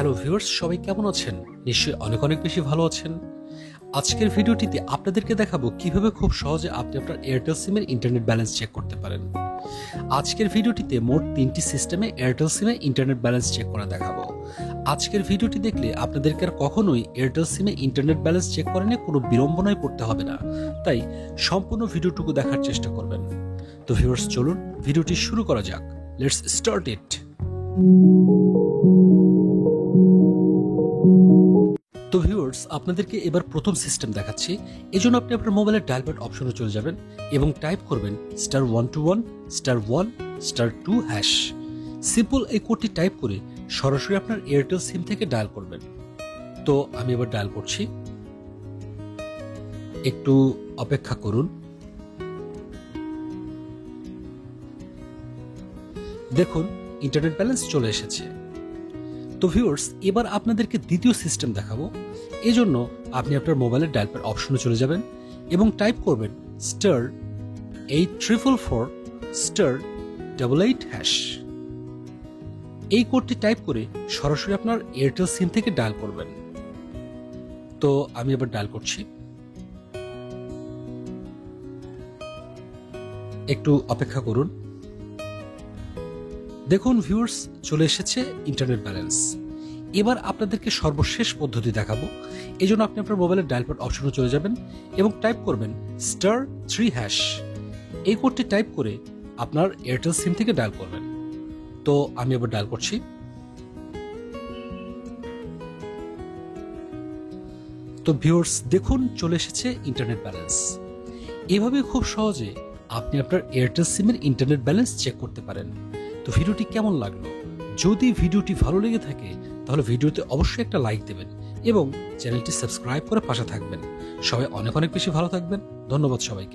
Hello viewers, সবাই কেমন আছেন? নিশ্চয়ই অনেক অনেক বেশি ভালো আছেন। আজকের ভিডিওটিতে আপনাদেরকে দেখাবো কিভাবে খুব সহজে আপনি আপনার এয়ারটেল সিমের ইন্টারনেট ব্যালেন্স চেক করতে পারেন। আজকের ভিডিওটিতে মোট 3টি সিস্টেমে এয়ারটেল সিমে ইন্টারনেট ব্যালেন্স চেক করা দেখাবো। আজকের ভিডিওটি দেখলে আপনাদেরকে আর কখনোই এয়ারটেল সিমে ইন্টারনেট ব্যালেন্স চেক করা নিয়ে কোনো বিড়ম্বনায় পড়তে হবে না, তাই সম্পূর্ণ ভিডিওটুকু দেখার চেষ্টা করবেন। তো ভিউয়ার্স, চলুন ভিডিওটি শুরু করা যাক। Let's start it. তো ভিউয়ার্স, আপনাদেরকে এবার প্রথম সিস্টেম দেখাচ্ছি। এজন্য আপনি আপনার মোবাইলের ডায়াল প্যাড অপশনে চলে যাবেন এবং টাইপ করবেন *121 *1 *2 হ্যাশ। সিম্পল এই কোডটি টাইপ করে সরাসরি আপনার এয়ারটেল সিম থেকে ডায়াল করবেন। তো আমি এবার ডায়াল করছি, একটু অপেক্ষা করুন। দেখুন, ইন্টারনেট ব্যালেন্স চলে এসেছে। তো ভিউয়ার্স, এবার আপনাদেরকে দ্বিতীয় সিস্টেম দেখাবো। এজন্য আপনি আপনার মোবাইলের ডায়াল প্যাড অপশনে চলে যাবেন এবং টাইপ করবেন *8444 *88 হ্যাশ। এই কোডটি টাইপ করে সরাসরি আপনার এয়ারটেল সিম থেকে ডায়াল করবেন। তো আমি এবার ডায়াল করছি, একটু অপেক্ষা করুন। দেখুন ভিউয়ার্স, চলে এসেছে ইন্টারনেট ব্যালেন্স। এবার আপনাদেরকে সর্বশেষ পদ্ধতি দেখাবো। এজন্য আপনি আপনার মোবাইলের ডায়াল প্যাড অপশনে চলে যাবেন এবং টাইপ করবেন *3 হ্যাশ। এই কোডটি টাইপ করে আপনার এয়ারটেল সিম থেকে ডায়াল করবেন। তো আমি এবার ডায়াল করছি, তো ভিউয়ার্স দেখুন চলে এসেছে ইন্টারনেট ব্যালেন্স। এভাবে খুব সহজে আপনি আপনার এয়ারটেল সিমের ইন্টারনেট ব্যালেন্স চেক করতে পারেন। তো ভিডিওটি কেমন লাগলো? যদি ভিডিওটি ভালো লেগে থাকে তাহলে ভিডিওতে অবশ্যই একটা লাইক দেবেন এবং চ্যানেলটি সাবস্ক্রাইব করে পাশে থাকবেন। সবাই অনেক অনেক বেশি ভালো থাকবেন। ধন্যবাদ সবাইকে।